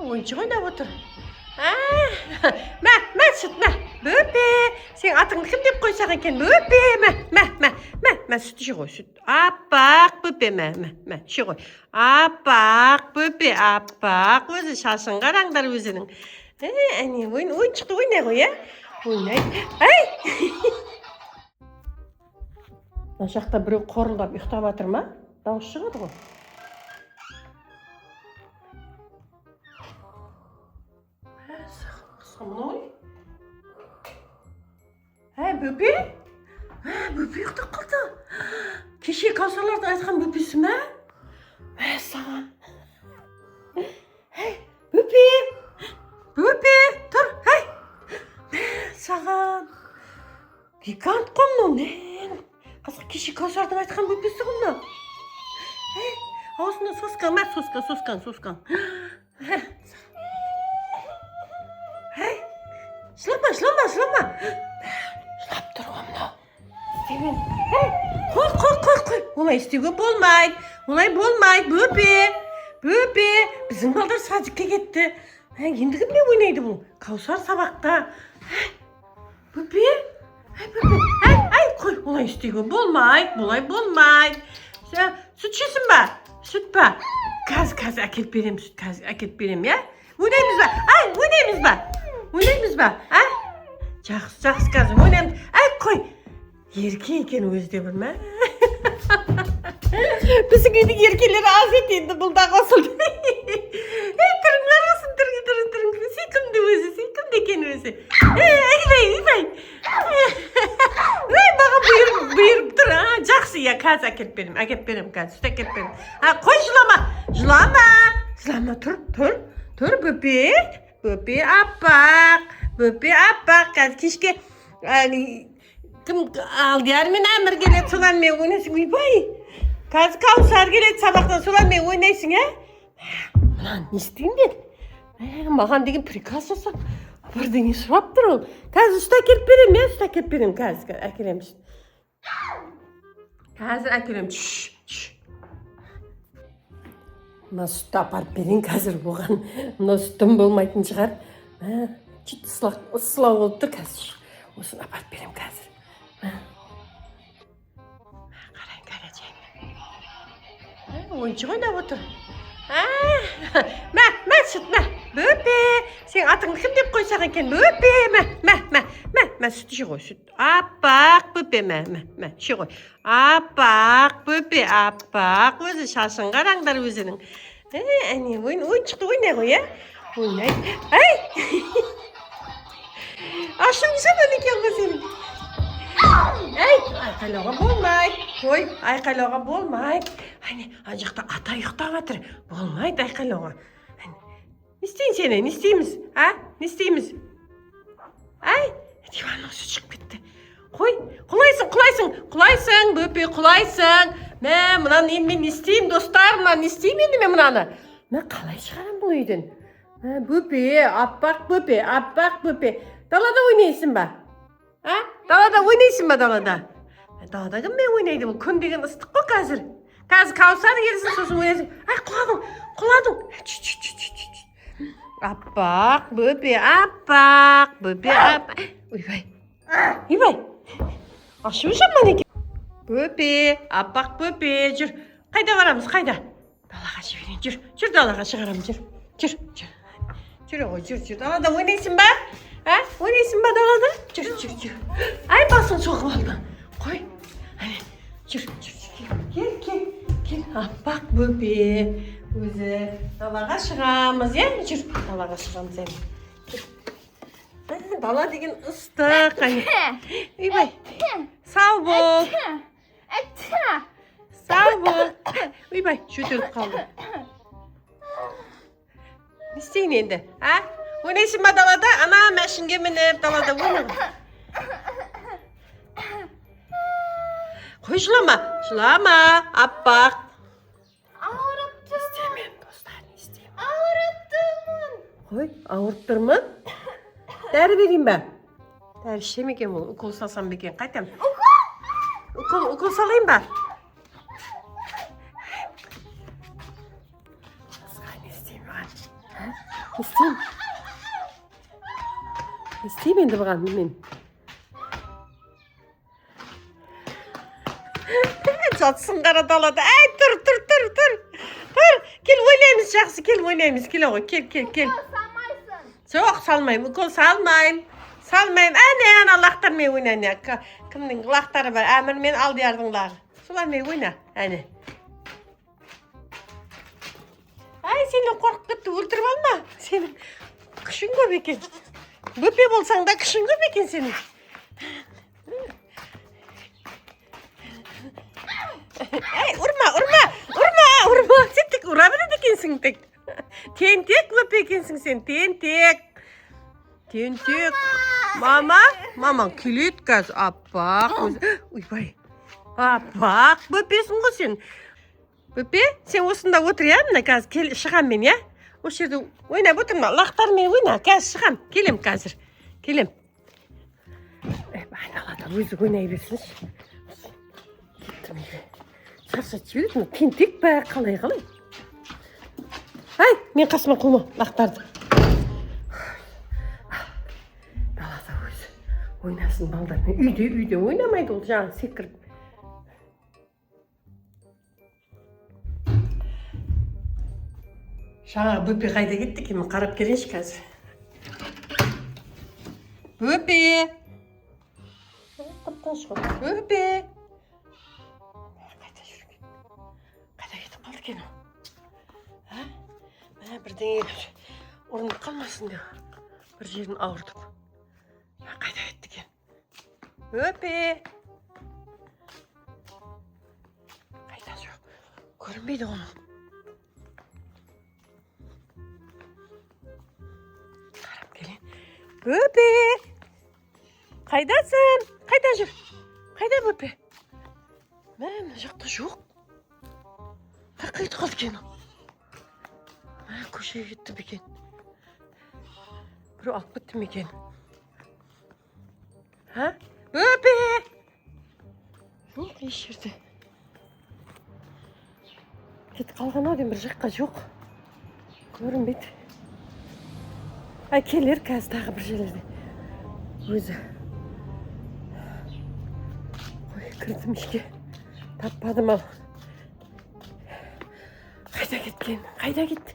Oyuncak oynap otur. Mə, süt, mə. Böpe. Sen atını kim dep koysak eken? Böpe, mə. Süt işi koy, süt. Appak, böpe, mə. Işi koy. Appak, böpe, appak. Özü şaşın karanglar özünün. Anne, oyuncakta oynay koy ya. Oynay. Ay. Aşağıda biri korulap uxtab atır mı? Dağış çıqadı qoy. Samnoy. Böpe? Böpe uxtab qaldı. Keşke kavsalarda aytқан böpesi mi? Sağ. Böpe. Böpe, tur. Sağ. Gigant qomno ne? Қазір кеше каусардың айтқан бөпесі ғынна. Аузында соскан, мә соскан. Жылама. Жылап тұр ғымна. Істеген. Қой. Олай істеуге болмайды. Бөпе. Біздің балдар садикке кетті. Енді кімде ойнайды бұл? Каусар сабақта. Бөпе. Koy, olay isteygo bolmaydı. Süt şesin ba? Süt ba? Kaz akep berim ya. Oynayımız ba? Жақсы kazım, oynayımız. Koy. Ерке екен өзі де білмә. Біздің үйдің еркелері аз етеді, бұл да қосылды. Тұрыңдар қосын, тұрың. Сүйкімді екен өзі. Үйбай. Маған бұйырып тұр. Жақсы, я каз әкеп берем, каз, сүт әкеп берем. Қой, жылама, тұр, бөпе, аппақ, каз кешке кім алдияр мен әмір келеді, солар мен ойнайсың, үйбай. Каз каусар келеді сабақтан, солар мен ойнайсың, Мынан не істейін деді? Маған деген приказ жасап, бірдеңе сұрап тұр ол. Каз сүт әкеп берем, каз әкелем. Қазір әкелем. Мына сүтті апарып берейін қазір оған. Мына сүттім болмайтын шығар. Чит ысылау болып тұр қазір. Осыны апарып берем қазір. Қарайын. Ойыншық ойнап отыр. Мә, сүт, мә. Бөпе. Сен атыңды кім деп қойсақ екен? Бөпе, мә. Сүт іші қой, сүт. Аппақ, бөпе, мә. Іші қой. Аппақ, бөпе, аппақ. Өзі шашын қараңдар өзінің. Әне, ойыншықты ойнай қой, Ойнай. Ашың жаман екен ғой сенің. Айқайлауға болмайды. Қой, айқайлауға болмайды. Ана жақта ата ұйықтап жатыр. Болмайды айқайлауға. Не істейін сені? Не істейміз? Не істейміз? Диванның сүт шығып кетті. Қой, құлайсың, бөпе, құлайсың. Мынаны енді мен не істеймін, достар, мынаны не істеймін енді мен мынаны? Қалай шығарам бұл үйден? Бөпе, аппақ бөпе. Далада ойнайсың ба? Далада ойнайсың ба, далада? Далада кіммен ойнайды бұл? Күн деген ыстық қой қазір. Қазір каусар келсін, сосын ойнайсың. Құладың. Аппақ, бөпе, аппақ. Үйбай. Ашып жаман екен. Бөпе, аппақ бөпе, жүр. Қайда барамыз, қайда? Далаға жіберейін, жүр далаға шығарам, жүр. Жүр. Далада ойнайсың ба? Ойнайсың ба далада? Жүр. Басын соғып алды. Қой. Жүр. Кел. Аппақ бөпе. Өзі далаға шығамыз, Жүр, далаға шығамыз, Дала деген ыстық, Үйбай. Сау бол. Үйбай, жөтеліп қалды. Не істейін енді, Ойнайсың ба далада? Ана мәшінге мініп далада ойнап. Қой, жылама, аппақ. Қой, ауырып тұрмын? Дәрі берейін ба? Дәрі ішемеген ол, укол салсам бекен, қайтам. Укол салайын ба? Басқа не істеймін? İsteyim. İsteyim endi bugan men. Jatsın qara dalada. Ay dur. Gel oynaymiz yaxşı, gel oynaymiz. Gel oğlum, gel. Salmaysın. Yok salmayım, ukol salmayım. Salmayım. Ana laqtar men oynayın. Kimning laqtari var? Amir men aldı yardımlar. Sular men oyna. Hani. Ay seni korkup gitti, öldürüp alma. Senin kışın köp eken. Böpe bolsaң da kışın köp eken senin. Ay urma. Sen tek urabilen ekensin tek. Tentek böpe ekensin sen, tentek. Mama kilit gaz apak. Uybay. Apak böpesin go sen. Böpe sen osunda otur ya, mına gaz kel шығам мен ya. Осы жерде ойнап отырма, лақтармен ойна, қазір шығам, келем қазір. Келем. Айналада өзі ойнай берсінші. Кеттім үйге. Шаршатып жібереді, тентек па, қалай. Ай, мен қасыма қойма лақтарды. Далада өзі ойнасын балдармен. Үйде ойнамайды ол, жаңа секіріп. Жаңа бөпе қайда кетті екен, қарап келейінші қазір. Бөпе! Бөпе! Қайда жүрген? Қайда кетіп қалды екен ол? Мә бірдеңе орнып қалмасын деп. Бір жерін ауыртып. Қайда кетті екен? Бөпе! Қайда жоқ? Көрінбейді оның. Böpe! Qaydasın? Qayda jur? Qayda böpe? Mına жақта жоқ. Қайда кетіп қалды екен ол? Көшеге кетті ме екен? Біреу алып кетті ме екен? Бөпе! Жоқ, еш жерде. Кетіп қалған-ау деймін, бір жаққа жоқ. Көрінбейді. Ay келер қазір тағы бір жерлерде. Өзі. Ой, кірдім ішке. Таппадым ал. Қайда кеткен? Қайда кетті?